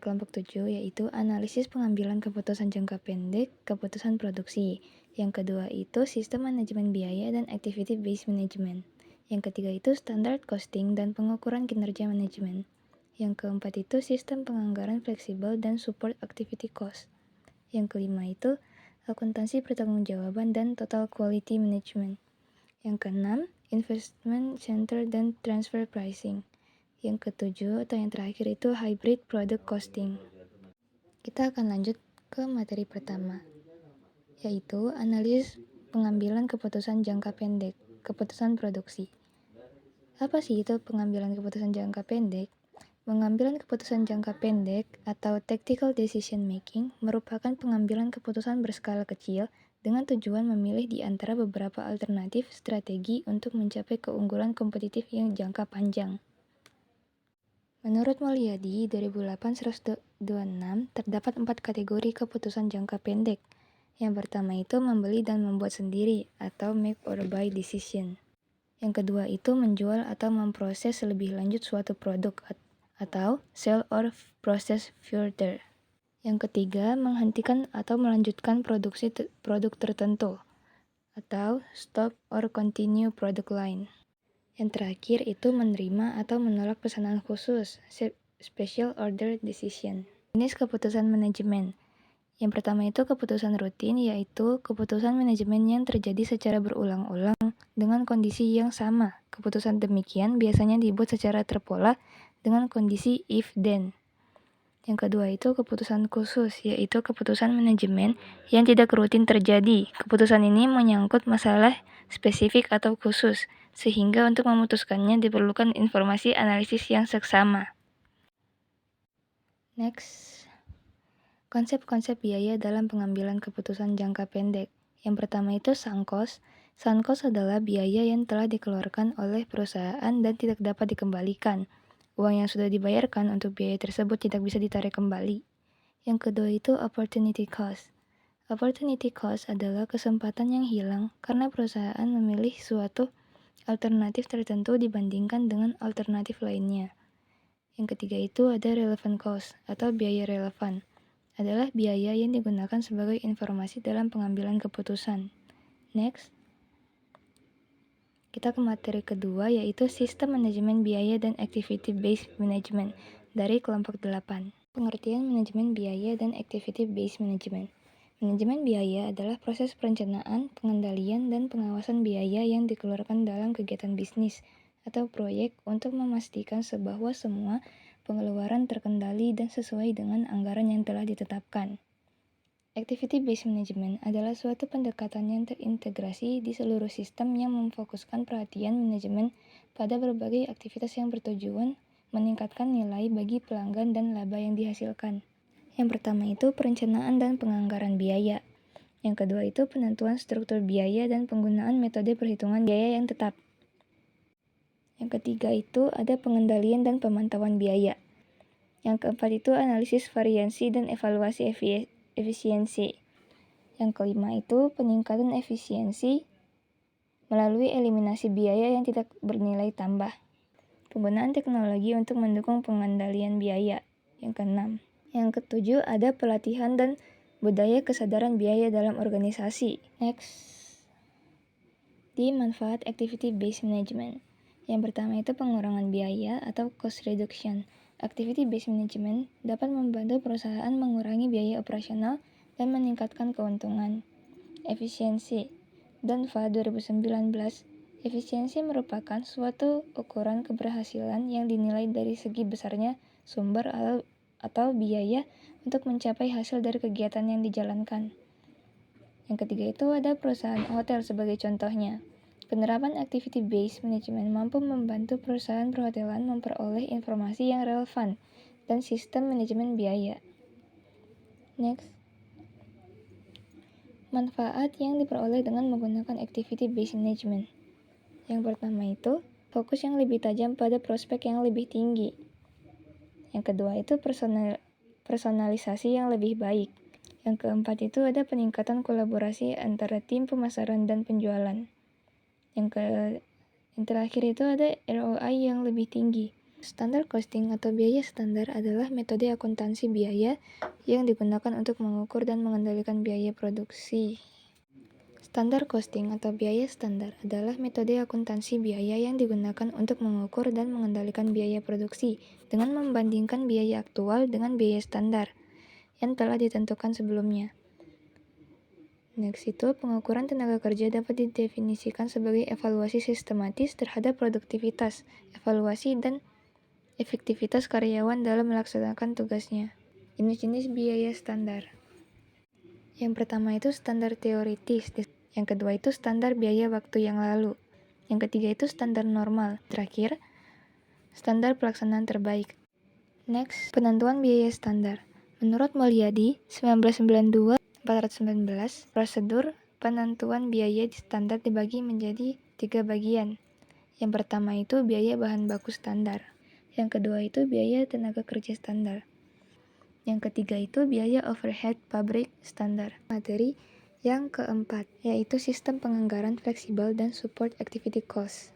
dari kelompok 7 yaitu analisis pengambilan keputusan jangka pendek, keputusan produksi. Yang kedua itu sistem manajemen biaya dan activity based management. Yang ketiga itu standard costing dan pengukuran kinerja manajemen. Yang keempat itu sistem penganggaran fleksibel dan support activity cost. Yang kelima itu akuntansi pertanggungjawaban dan total quality management. Yang keenam, investment center dan transfer pricing. Yang ketujuh atau yang terakhir itu hybrid product costing. Kita akan lanjut ke materi pertama, yaitu analisis pengambilan keputusan jangka pendek, keputusan produksi. Apa sih itu pengambilan keputusan jangka pendek? Pengambilan keputusan jangka pendek atau tactical decision making merupakan pengambilan keputusan berskala kecil dengan tujuan memilih di antara beberapa alternatif strategi untuk mencapai keunggulan kompetitif yang jangka panjang. Menurut Mulyadi, 2008-126, terdapat 4 kategori keputusan jangka pendek. Yang pertama itu membeli dan membuat sendiri atau make or buy decision. Yang kedua itu menjual atau memproses lebih lanjut suatu produk atau sell or process further. Yang ketiga, menghentikan atau melanjutkan produksi produk tertentu atau stop or continue product line. Yang terakhir itu menerima atau menolak pesanan khusus, special order decision. Jenis keputusan manajemen. Yang pertama itu keputusan rutin, yaitu keputusan manajemen yang terjadi secara berulang-ulang dengan kondisi yang sama. Keputusan demikian biasanya dibuat secara terpola dengan kondisi if-then. Yang kedua itu keputusan khusus, yaitu keputusan manajemen yang tidak rutin terjadi. Keputusan ini menyangkut masalah spesifik atau khusus, sehingga untuk memutuskannya diperlukan informasi analisis yang seksama. Next, konsep-konsep biaya dalam pengambilan keputusan jangka pendek. Yang pertama itu sunk cost. Sunk cost adalah biaya yang telah dikeluarkan oleh perusahaan dan tidak dapat dikembalikan. Uang yang sudah dibayarkan untuk biaya tersebut tidak bisa ditarik kembali. Yang kedua itu opportunity cost. Opportunity cost adalah kesempatan yang hilang karena perusahaan memilih suatu alternatif tertentu dibandingkan dengan alternatif lainnya. Yang ketiga itu ada relevant cost atau biaya relevan. Adalah biaya yang digunakan sebagai informasi dalam pengambilan keputusan. Next, kita ke materi kedua yaitu sistem manajemen biaya dan activity based management dari kelompok 8. Pengertian manajemen biaya dan activity based management. Manajemen biaya adalah proses perencanaan, pengendalian, dan pengawasan biaya yang dikeluarkan dalam kegiatan bisnis atau proyek untuk memastikan bahwa semua pengeluaran terkendali dan sesuai dengan anggaran yang telah ditetapkan. Activity based management adalah suatu pendekatan yang terintegrasi di seluruh sistem yang memfokuskan perhatian manajemen pada berbagai aktivitas yang bertujuan meningkatkan nilai bagi pelanggan dan laba yang dihasilkan. Yang pertama itu perencanaan dan penganggaran biaya. Yang kedua itu penentuan struktur biaya dan penggunaan metode perhitungan biaya yang tetap. Yang ketiga itu ada pengendalian dan pemantauan biaya. Yang keempat itu analisis variansi dan evaluasi efisiensi. Yang kelima itu peningkatan efisiensi melalui eliminasi biaya yang tidak bernilai tambah. Penggunaan teknologi untuk mendukung pengendalian biaya. Yang keenam. Yang ketujuh ada pelatihan dan budaya kesadaran biaya dalam organisasi. Next, di manfaat activity based management. Yang pertama itu pengurangan biaya atau cost reduction. Activity based management dapat membantu perusahaan mengurangi biaya operasional dan meningkatkan keuntungan. Efisiensi. DANFA 2019, efisiensi merupakan suatu ukuran keberhasilan yang dinilai dari segi besarnya sumber atau biaya untuk mencapai hasil dari kegiatan yang dijalankan. Yang ketiga itu ada perusahaan hotel sebagai contohnya. Penerapan activity based management mampu membantu perusahaan perhotelan memperoleh informasi yang relevan dan sistem manajemen biaya. Next, manfaat yang diperoleh dengan menggunakan activity based management. Yang pertama itu fokus yang lebih tajam pada prospek yang lebih tinggi. Yang kedua itu personalisasi yang lebih baik. Yang keempat itu ada peningkatan kolaborasi antara tim pemasaran dan penjualan. Yang terakhir itu ada ROI yang lebih tinggi. Standar costing atau biaya standar adalah metode akuntansi biaya yang digunakan untuk mengukur dan mengendalikan biaya produksi. Standar costing atau biaya standar adalah metode akuntansi biaya yang digunakan untuk mengukur dan mengendalikan biaya produksi dengan membandingkan biaya aktual dengan biaya standar yang telah ditentukan sebelumnya. Next itu, pengukuran tenaga kerja dapat didefinisikan sebagai evaluasi sistematis terhadap produktivitas, evaluasi, dan efektivitas karyawan dalam melaksanakan tugasnya. Jenis-jenis biaya standar. Yang pertama itu standar teoritis, yang kedua itu standar biaya waktu yang lalu, yang ketiga itu standar normal, terakhir standar pelaksanaan terbaik. Next, penentuan biaya standar. Menurut Mulyadi, 1992-419, prosedur penentuan biaya standar dibagi menjadi 3 bagian. Yang pertama itu biaya bahan baku standar. Yang kedua itu biaya tenaga kerja standar. Yang ketiga itu biaya overhead pabrik standar. Materi yang keempat, yaitu sistem penganggaran fleksibel dan support activity cost.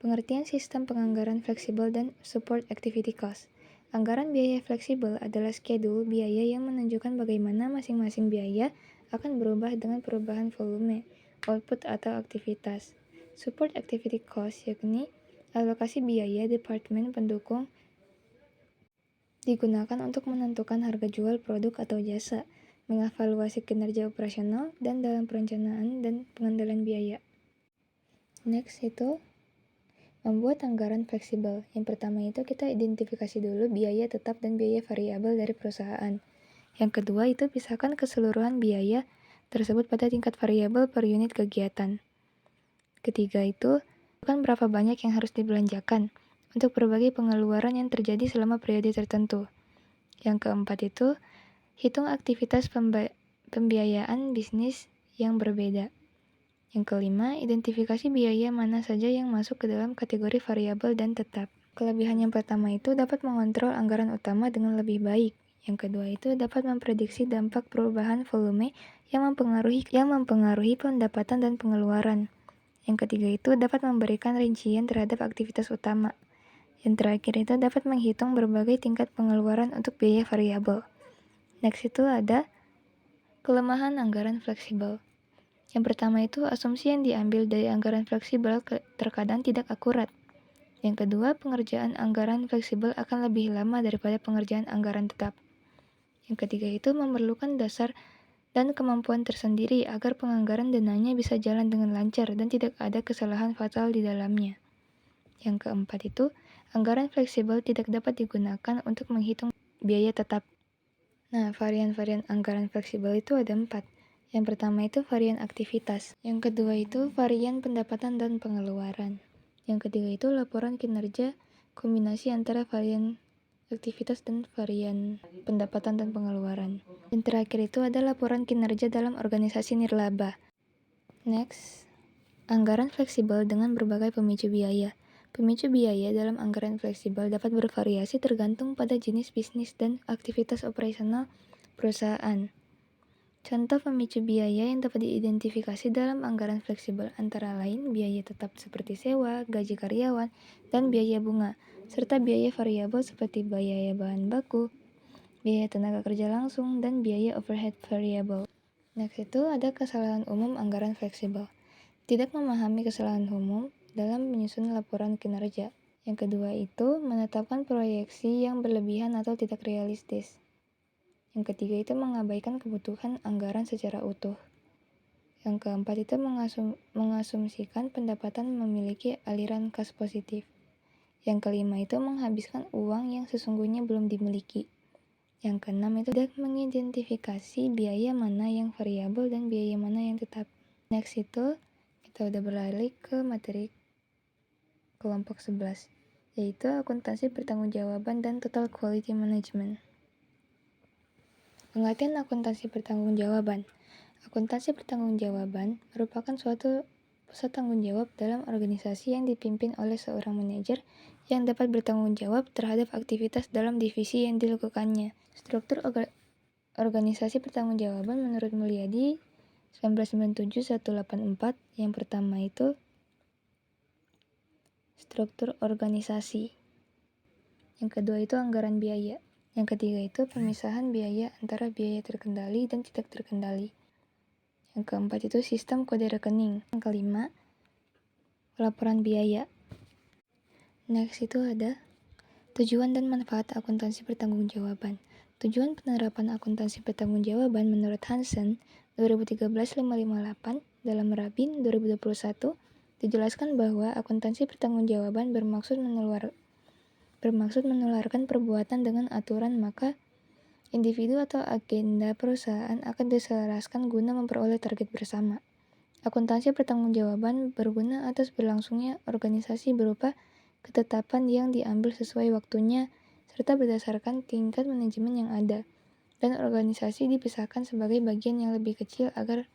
Pengertian sistem penganggaran fleksibel dan support activity cost. Anggaran biaya fleksibel adalah schedule biaya yang menunjukkan bagaimana masing-masing biaya akan berubah dengan perubahan volume, output atau aktivitas. Support activity cost yakni alokasi biaya departemen pendukung digunakan untuk menentukan harga jual produk atau jasa, mengevaluasi kinerja operasional, dan dalam perencanaan dan pengendalian biaya. Next itu membuat anggaran fleksibel. Yang pertama itu kita identifikasi dulu biaya tetap dan biaya variabel dari perusahaan. Yang kedua itu pisahkan keseluruhan biaya tersebut pada tingkat variabel per unit kegiatan. Ketiga itu tentukan berapa banyak yang harus dibelanjakan untuk berbagai pengeluaran yang terjadi selama periode tertentu. Yang keempat itu hitung aktivitas pembiayaan bisnis yang berbeda. Yang kelima, identifikasi biaya mana saja yang masuk ke dalam kategori variabel dan tetap. Kelebihan yang pertama itu dapat mengontrol anggaran utama dengan lebih baik. Yang kedua itu dapat memprediksi dampak perubahan volume yang mempengaruhi pendapatan dan pengeluaran. Yang ketiga itu dapat memberikan rincian terhadap aktivitas utama. Yang terakhir itu dapat menghitung berbagai tingkat pengeluaran untuk biaya variabel. Next itu ada kelemahan anggaran fleksibel. Yang pertama itu asumsi yang diambil dari anggaran fleksibel terkadang tidak akurat. Yang kedua, pengerjaan anggaran fleksibel akan lebih lama daripada pengerjaan anggaran tetap. Yang ketiga itu memerlukan dasar dan kemampuan tersendiri agar penganggaran dananya bisa jalan dengan lancar dan tidak ada kesalahan fatal di dalamnya. Yang keempat itu, anggaran fleksibel tidak dapat digunakan untuk menghitung biaya tetap. Nah, varian-varian anggaran fleksibel itu ada 4. Yang pertama itu varian aktivitas. Yang kedua itu varian pendapatan dan pengeluaran. Yang ketiga itu laporan kinerja kombinasi antara varian aktivitas dan varian pendapatan dan pengeluaran. Yang terakhir itu ada laporan kinerja dalam organisasi nirlaba. Next, anggaran fleksibel dengan berbagai pemicu biaya. Pemicu biaya dalam anggaran fleksibel dapat bervariasi tergantung pada jenis bisnis dan aktivitas operasional perusahaan. Contoh pemicu biaya yang dapat diidentifikasi dalam anggaran fleksibel antara lain biaya tetap seperti sewa, gaji karyawan, dan biaya bunga, serta biaya variabel seperti biaya bahan baku, biaya tenaga kerja langsung, dan biaya overhead variabel. Next itu ada kesalahan umum anggaran fleksibel. Tidak memahami kesalahan umum dalam menyusun laporan kinerja. Yang kedua itu menetapkan proyeksi yang berlebihan atau tidak realistis. Yang ketiga itu mengabaikan kebutuhan anggaran secara utuh. Yang keempat itu mengasumsikan pendapatan memiliki aliran kas positif. Yang kelima itu menghabiskan uang yang sesungguhnya belum dimiliki. Yang keenam itu tidak mengidentifikasi biaya mana yang variabel dan biaya mana yang tetap. Next itu kita udah beralih ke materi kelompok 11, yaitu akuntansi pertanggungjawaban dan total quality management. Pengertian akuntansi pertanggungjawaban. Akuntansi pertanggungjawaban merupakan suatu pusat tanggung jawab dalam organisasi yang dipimpin oleh seorang manajer yang dapat bertanggung jawab terhadap aktivitas dalam divisi yang dilakukannya. Struktur organisasi pertanggungjawaban menurut Mulyadi 1997-184, yang pertama itu struktur organisasi. Yang kedua itu anggaran biaya. Yang ketiga itu pemisahan biaya antara biaya terkendali dan tidak terkendali. Yang keempat itu sistem kode rekening. Yang kelima, laporan biaya. Next itu ada tujuan dan manfaat akuntansi pertanggungjawaban. Tujuan penerapan akuntansi pertanggungjawaban menurut Hansen 2013-558 dalam Rabin 2021 dijelaskan bahwa akuntansi pertanggungjawaban bermaksud menularkan perbuatan dengan aturan, maka individu atau agenda perusahaan akan diselaraskan guna memperoleh target bersama. Akuntansi pertanggungjawaban berguna atas berlangsungnya organisasi berupa ketetapan yang diambil sesuai waktunya serta berdasarkan tingkat manajemen yang ada, dan organisasi dipisahkan sebagai bagian yang lebih kecil agar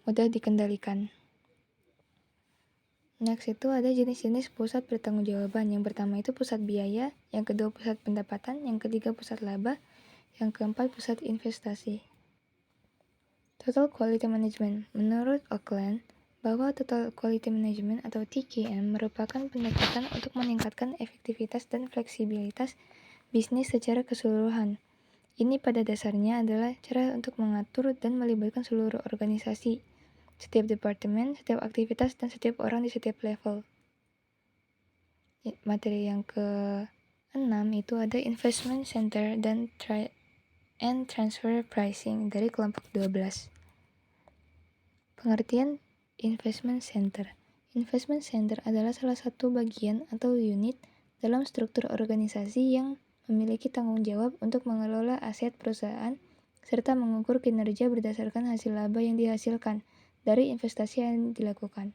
mudah dikendalikan. Next itu ada jenis-jenis pusat pertanggungjawaban. Yang pertama itu pusat biaya, yang kedua pusat pendapatan, yang ketiga pusat laba, yang keempat pusat investasi. Total Quality Management. Menurut Oakland, bahwa Total Quality Management atau TQM merupakan pendekatan untuk meningkatkan efektivitas dan fleksibilitas bisnis secara keseluruhan. Ini pada dasarnya adalah cara untuk mengatur dan melibatkan seluruh organisasi, setiap departemen, setiap aktivitas, dan setiap orang di setiap level. Materi yang ke-6 itu ada Investment Center dan Transfer Pricing dari kelompok 12. Pengertian Investment Center. Investment Center adalah salah satu bagian atau unit dalam struktur organisasi yang memiliki tanggung jawab untuk mengelola aset perusahaan serta mengukur kinerja berdasarkan hasil laba yang dihasilkan dari investasi yang dilakukan.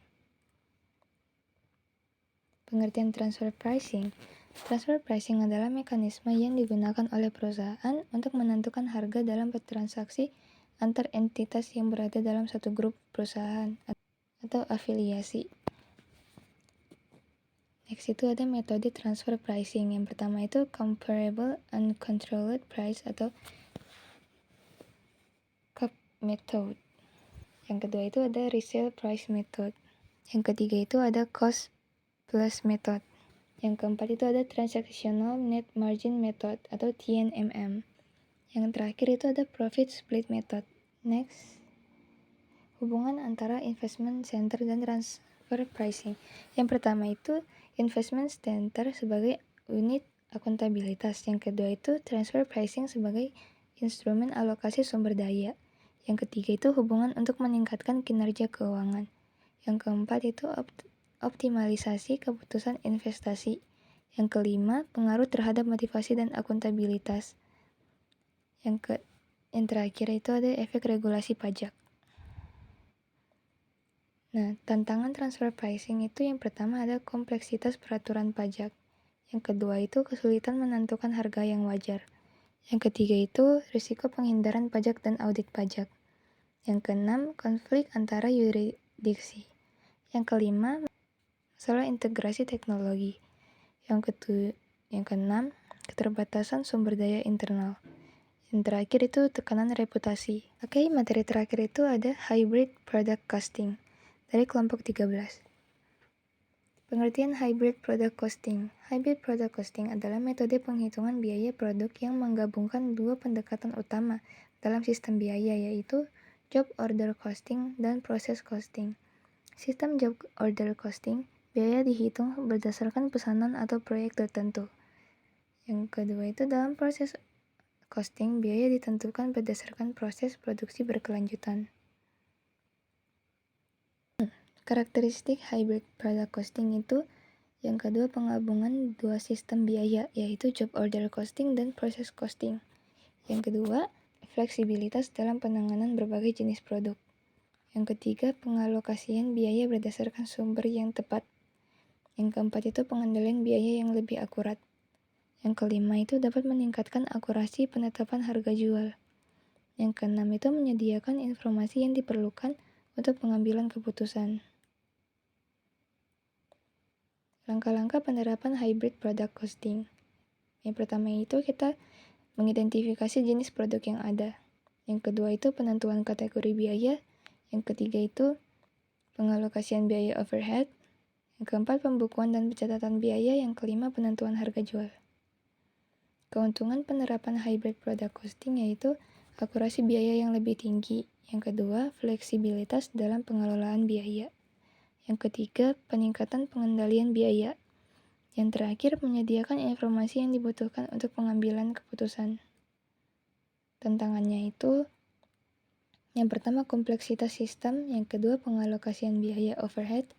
Pengertian transfer pricing. Transfer pricing adalah mekanisme yang digunakan oleh perusahaan untuk menentukan harga dalam transaksi antar entitas yang berada dalam satu grup perusahaan atau afiliasi. Next itu ada metode transfer pricing. Yang pertama itu Comparable Uncontrolled Price atau CUP method. Yang kedua itu ada Resale Price method. Yang ketiga itu ada Cost Plus method. Yang keempat itu ada Transactional Net Margin method atau TNMM. Yang terakhir itu ada Profit Split method. Next, hubungan antara investment center dan transfer pricing. Yang pertama itu investment center sebagai unit akuntabilitas. Yang kedua itu transfer pricing sebagai instrumen alokasi sumber daya. Yang ketiga itu hubungan untuk meningkatkan kinerja keuangan. Yang keempat itu optimalisasi keputusan investasi. Yang kelima, pengaruh terhadap motivasi dan akuntabilitas. Yang terakhir itu ada efek regulasi pajak. Nah, tantangan transfer pricing itu yang pertama ada kompleksitas peraturan pajak. Yang kedua itu kesulitan menentukan harga yang wajar. Yang ketiga itu risiko penghindaran pajak dan audit pajak. Yang keenam, konflik antara yurisdiksi. Yang kelima, masalah integrasi teknologi. Yang keenam, keterbatasan sumber daya internal. Yang terakhir itu tekanan reputasi. Oke, materi terakhir itu ada Hybrid Product Costing dari kelompok 13. Pengertian Hybrid Product Costing. Hybrid Product Costing adalah metode penghitungan biaya produk yang menggabungkan dua pendekatan utama dalam sistem biaya, yaitu Job Order Costing dan Process Costing. Sistem Job Order Costing, biaya dihitung berdasarkan pesanan atau proyek tertentu. Yang kedua itu dalam proses costing, biaya ditentukan berdasarkan proses produksi berkelanjutan. Karakteristik hybrid product costing itu yang kedua penggabungan dua sistem biaya, yaitu job order costing dan process costing. Yang kedua, fleksibilitas dalam penanganan berbagai jenis produk. Yang ketiga, pengalokasian biaya berdasarkan sumber yang tepat. Yang keempat itu pengendalian biaya yang lebih akurat. Yang kelima itu dapat meningkatkan akurasi penetapan harga jual. Yang keenam itu menyediakan informasi yang diperlukan untuk pengambilan keputusan. Langkah-langkah penerapan hybrid product costing. Yang pertama itu kita mengidentifikasi jenis produk yang ada. Yang kedua itu penentuan kategori biaya. Yang ketiga itu pengalokasian biaya overhead. Yang keempat, pembukuan dan pencatatan biaya. Yang kelima, penentuan harga jual. Keuntungan penerapan hybrid product costing yaitu akurasi biaya yang lebih tinggi. Yang kedua, fleksibilitas dalam pengelolaan biaya. Yang ketiga, peningkatan pengendalian biaya. Yang terakhir, menyediakan informasi yang dibutuhkan untuk pengambilan keputusan. Tantangannya itu, yang pertama kompleksitas sistem, yang kedua pengalokasian biaya overhead,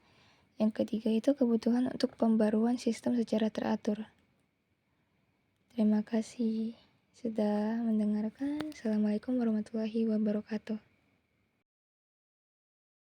yang ketiga itu kebutuhan untuk pembaruan sistem secara teratur. Terima kasih sudah mendengarkan. Assalamualaikum warahmatullahi wabarakatuh.